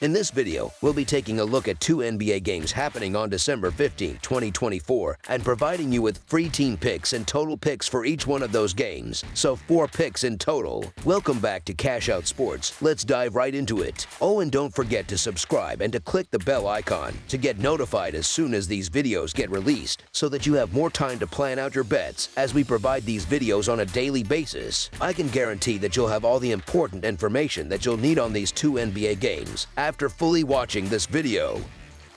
In this video, we'll be taking a look at two NBA games happening on December 15, 2024, and providing you with free team picks and total picks for each one of those games, so 4 picks in total. Welcome back to Cash Out Sports. Let's dive right into it. Oh, and don't forget to subscribe and to click the bell icon to get notified as soon as these videos get released, so that you have more time to plan out your bets as we provide these videos on a daily basis. I can guarantee that you'll have all the important information that you'll need on these two NBA games after fully watching this video.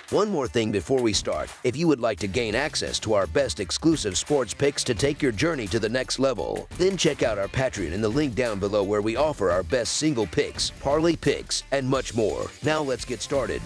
One more thing before we start: if you would like to gain access to our best exclusive sports picks to take your journey to the next level, then check out our Patreon in the link down below, where we offer our best single picks, parlay picks, and much more. Now let's get started.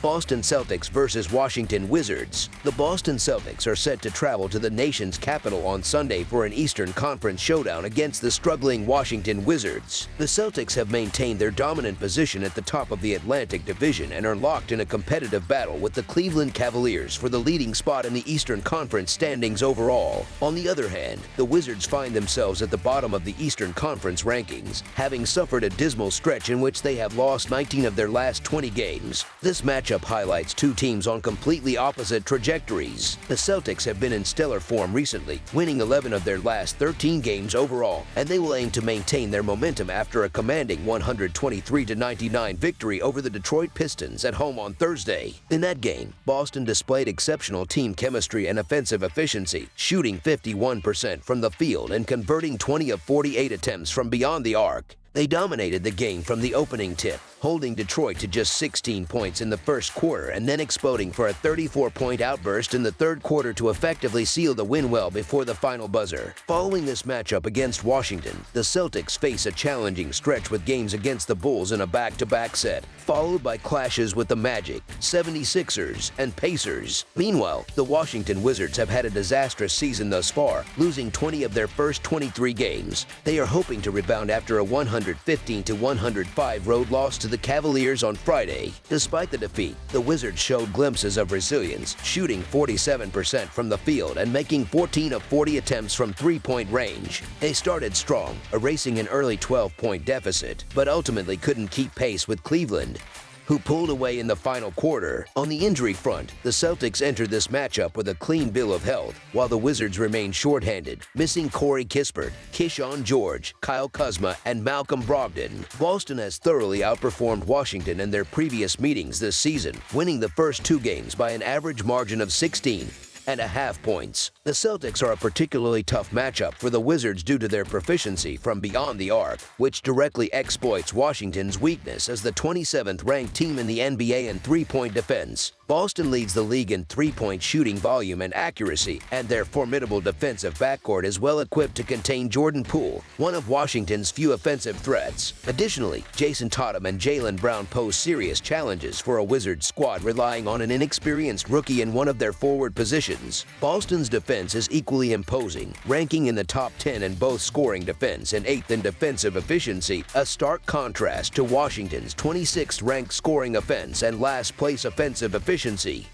Boston Celtics versus Washington Wizards. The Boston Celtics are set to travel to the nation's capital on Sunday for an Eastern Conference showdown against the struggling Washington Wizards. The Celtics have maintained their dominant position at the top of the Atlantic Division and are locked in a competitive battle with the Cleveland Cavaliers for the leading spot in the Eastern Conference standings overall. On the other hand, the Wizards find themselves at the bottom of the Eastern Conference rankings, having suffered a dismal stretch in which they have lost 19 of their last 20 games. This matchup highlights two teams on completely opposite trajectories. The Celtics have been in stellar form recently, winning 11 of their last 13 games overall, and they will aim to maintain their momentum after a commanding 123-99 victory over the Detroit Pistons at home on Thursday. In that game, Boston displayed exceptional team chemistry and offensive efficiency, shooting 51% from the field and converting 20 of 48 attempts from beyond the arc. They dominated the game from the opening tip, holding Detroit to just 16 points in the first quarter and then exploding for a 34-point outburst in the third quarter to effectively seal the win well before the final buzzer. Following this matchup against Washington, the Celtics face a challenging stretch with games against the Bulls in a back-to-back set, followed by clashes with the Magic, 76ers, and Pacers. Meanwhile, the Washington Wizards have had a disastrous season thus far, losing 20 of their first 23 games. They are hoping to rebound after a 115-105 road loss to the Cavaliers on Friday. Despite the defeat, the Wizards showed glimpses of resilience, shooting 47% from the field and making 14 of 40 attempts from three-point range. They started strong, erasing an early 12-point deficit, but ultimately couldn't keep pace with Cleveland, who pulled away in the final quarter. On the injury front, the Celtics entered this matchup with a clean bill of health, while the Wizards remained shorthanded, missing Corey Kispert, Keyshawn George, Kyle Kuzma, and Malcolm Brogdon. Boston has thoroughly outperformed Washington in their previous meetings this season, winning the first 2 games by an average margin of 16.5 points. The Celtics are a particularly tough matchup for the Wizards due to their proficiency from beyond the arc, which directly exploits Washington's weakness as the 27th ranked team in the NBA in three-point defense. Boston leads the league in three-point shooting volume and accuracy, and their formidable defensive backcourt is well equipped to contain Jordan Poole, one of Washington's few offensive threats. Additionally, Jason Tatum and Jaylen Brown pose serious challenges for a Wizards squad relying on an inexperienced rookie in one of their forward positions. Boston's defense is equally imposing, ranking in the top 10 in both scoring defense and 8th in defensive efficiency, a stark contrast to Washington's 26th ranked scoring offense and last-place offensive efficiency.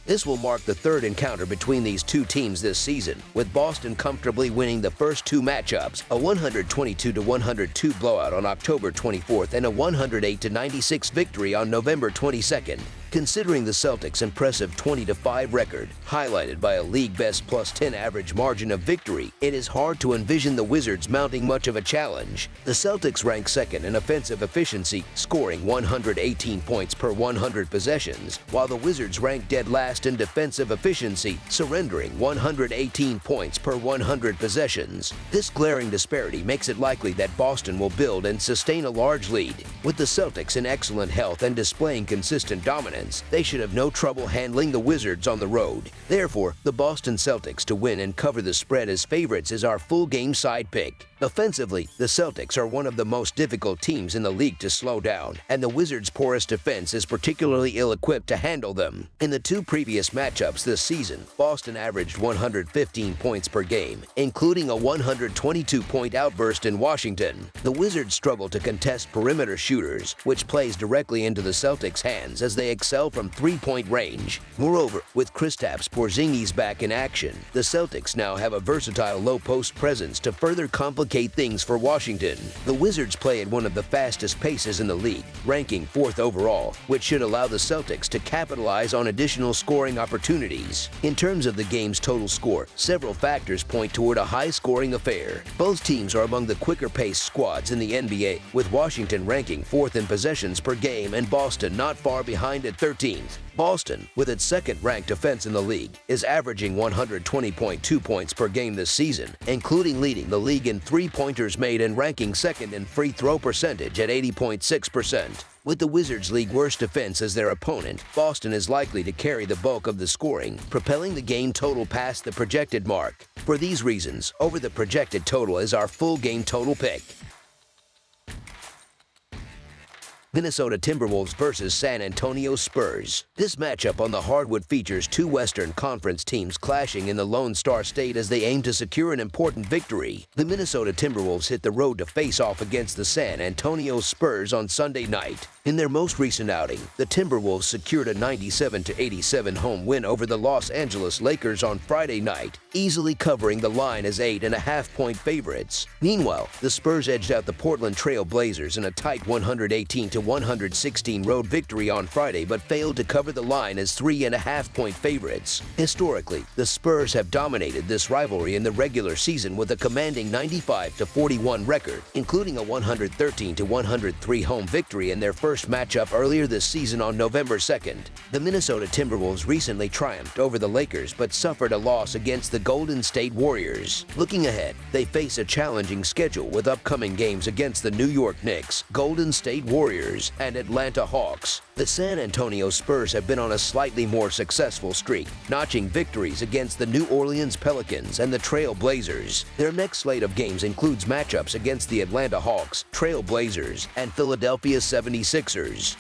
This will mark the third encounter between these two teams this season, with Boston comfortably winning the first 2 matchups, a 122-102 blowout on October 24th and a 108-96 victory on November 22nd. Considering the Celtics' impressive 20-5 record, highlighted by a league-best +10 average margin of victory, it is hard to envision the Wizards mounting much of a challenge. The Celtics rank second in offensive efficiency, scoring 118 points per 100 possessions, while the Wizards rank dead last in defensive efficiency, surrendering 118 points per 100 possessions. This glaring disparity makes it likely that Boston will build and sustain a large lead. With the Celtics in excellent health and displaying consistent dominance, they should have no trouble handling the Wizards on the road. Therefore, the Boston Celtics to win and cover the spread as favorites is our full game side pick. Offensively, the Celtics are one of the most difficult teams in the league to slow down, and the Wizards' porous defense is particularly ill-equipped to handle them. In the 2 previous matchups this season, Boston averaged 115 points per game, including a 122-point outburst in Washington. The Wizards struggle to contest perimeter shooters, which plays directly into the Celtics' hands as they excel from three-point range. Moreover, with Kristaps Porzingis back in action, the Celtics now have a versatile low-post presence to further complicate things for Washington. The Wizards play at one of the fastest paces in the league, ranking 4th overall, which should allow the Celtics to capitalize on additional scoring opportunities. In terms of the game's total score, several factors point toward a high-scoring affair. Both teams are among the quicker-paced squads in the NBA, with Washington ranking 4th in possessions per game and Boston not far behind at 13th. Boston, with its second-ranked defense in the league, is averaging 120.2 points per game this season, including leading the league in three-pointers made and ranking second in free throw percentage at 80.6%. With the Wizards' league worst defense as their opponent, Boston is likely to carry the bulk of the scoring, propelling the game total past the projected mark. For these reasons, over the projected total is our full game total pick. Minnesota Timberwolves versus San Antonio Spurs. This matchup on the hardwood features two Western Conference teams clashing in the Lone Star State as they aim to secure an important victory. The Minnesota Timberwolves hit the road to face off against the San Antonio Spurs on Sunday night. In their most recent outing, the Timberwolves secured a 97-87 home win over the Los Angeles Lakers on Friday night, easily covering the line as 8.5-point favorites. Meanwhile, the Spurs edged out the Portland Trail Blazers in a tight 118-116 road victory on Friday, but failed to cover the line as 3.5-point favorites. Historically, the Spurs have dominated this rivalry in the regular season with a commanding 95-41 record, including a 113-103 home victory in their first matchup earlier this season on November 2nd. The Minnesota Timberwolves recently triumphed over the Lakers but suffered a loss against the Golden State Warriors. Looking ahead, they face a challenging schedule with upcoming games against the New York Knicks, Golden State Warriors, and Atlanta Hawks. The San Antonio Spurs have been on a slightly more successful streak, notching victories against the New Orleans Pelicans and the Trail Blazers. Their next slate of games includes matchups against the Atlanta Hawks, Trail Blazers, and Philadelphia 76ers.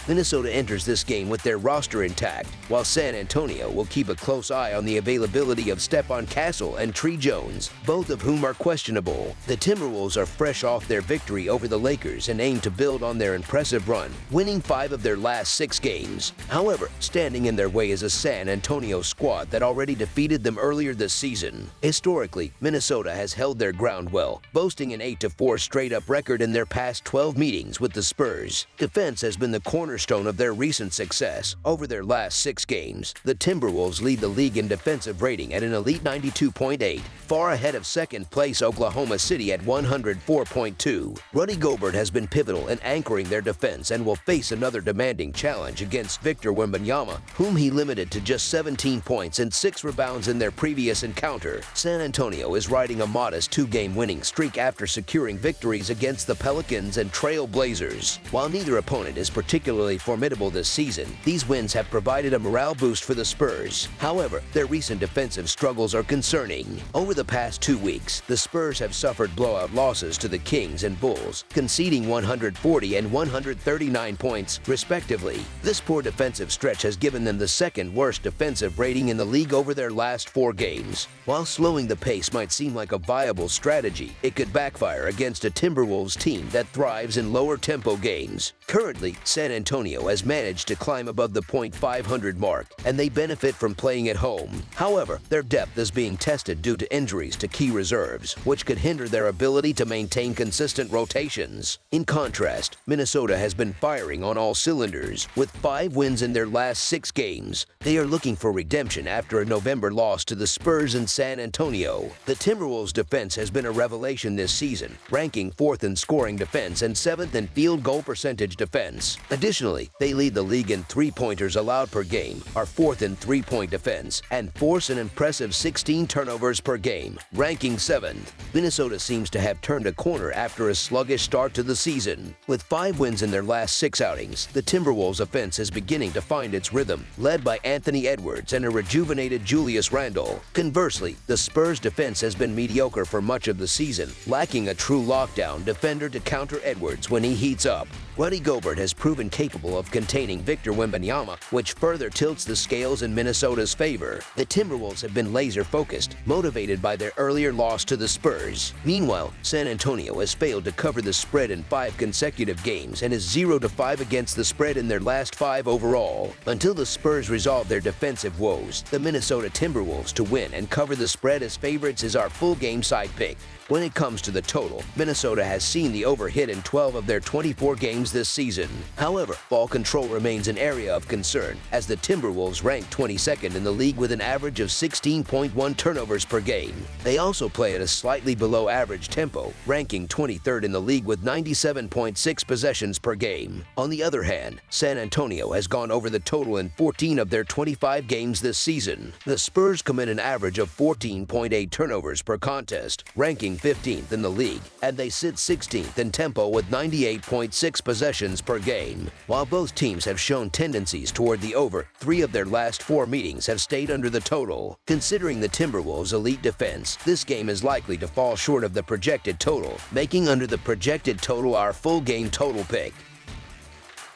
Minnesota enters this game with their roster intact, while San Antonio will keep a close eye on the availability of Stephon Castle and Trey Jones, both of whom are questionable. The Timberwolves are fresh off their victory over the Lakers and aim to build on their impressive run, winning 5 of their last 6 games. However, standing in their way is a San Antonio squad that already defeated them earlier this season. Historically, Minnesota has held their ground well, boasting an 8-4 straight-up record in their past 12 meetings with the Spurs. Defense has been the cornerstone of their recent success. Over their last 6 games, the Timberwolves lead the league in defensive rating at an elite 92.8, far ahead of second-place Oklahoma City at 104.2. Rudy Gobert has been pivotal in anchoring their defense and will face another demanding challenge against Victor Wembanyama, whom he limited to just 17 points and 6 rebounds in their previous encounter. San Antonio is riding a modest 2-game winning streak after securing victories against the Pelicans and Trail Blazers. While neither opponent is particularly formidable this season, these wins have provided a morale boost for the Spurs. However, their recent defensive struggles are concerning. Over the past 2 weeks, the Spurs have suffered blowout losses to the Kings and Bulls, conceding 140 and 139 points, respectively. This poor defensive stretch has given them the second worst defensive rating in the league over their last 4 games. While slowing the pace might seem like a viable strategy, it could backfire against a Timberwolves team that thrives in lower tempo games. Currently, San Antonio has managed to climb above the .500 mark, and they benefit from playing at home. However, their depth is being tested due to injuries to key reserves, which could hinder their ability to maintain consistent rotations. In contrast, Minnesota has been firing on all cylinders, with 5 wins in their last 6 games. They are looking for redemption after a November loss to the Spurs in San Antonio. The Timberwolves' defense has been a revelation this season, ranking 4th in scoring defense and 7th in field goal percentage defense. Additionally, they lead the league in three-pointers allowed per game, are 4th in three-point defense, and force an impressive 16 turnovers per game, ranking 7th. Minnesota seems to have turned a corner after a sluggish start to the season. With 5 wins in their last 6 outings, the Timberwolves' offense is beginning to find its rhythm, led by Anthony Edwards and a rejuvenated Julius Randle. Conversely, the Spurs' defense has been mediocre for much of the season, lacking a true lockdown defender to counter Edwards when he heats up. Rudy Gobert has proven capable of containing Victor Wembanyama, which further tilts the scales in Minnesota's favor. The Timberwolves have been laser-focused, motivated by their earlier loss to the Spurs. Meanwhile, San Antonio has failed to cover the spread in 5 consecutive games and is 0-5 against the spread in their last 5 overall. Until the Spurs resolve their defensive woes, the Minnesota Timberwolves to win and cover the spread as favorites is our full game side pick. When it comes to the total, Minnesota has seen the over hit in 12 of their 24 games this season. However, ball control remains an area of concern, as the Timberwolves rank 22nd in the league with an average of 16.1 turnovers per game. They also play at a slightly below average tempo, ranking 23rd in the league with 97.6 possessions per game. On the other hand, San Antonio has gone over the total in 14 of their 25 games this season. The Spurs commit an average of 14.8 turnovers per contest, ranking 15th in the league, and they sit 16th in tempo with 98.6 possessions per game. While both teams have shown tendencies toward the over, 3 of their last 4 meetings have stayed under the total. Considering the Timberwolves' elite defense, this game is likely to fall short of the projected total, making under the projected total our full game total pick.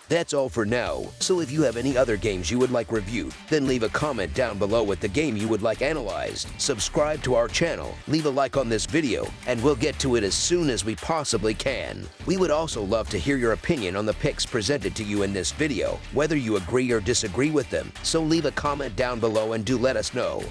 That's all for now, so if you have any other games you would like reviewed, then leave a comment down below with the game you would like analyzed. Subscribe to our channel, leave a like on this video, and we'll get to it as soon as we possibly can. We would also love to hear your opinion on the picks presented to you in this video, whether you agree or disagree with them, so leave a comment down below and do let us know.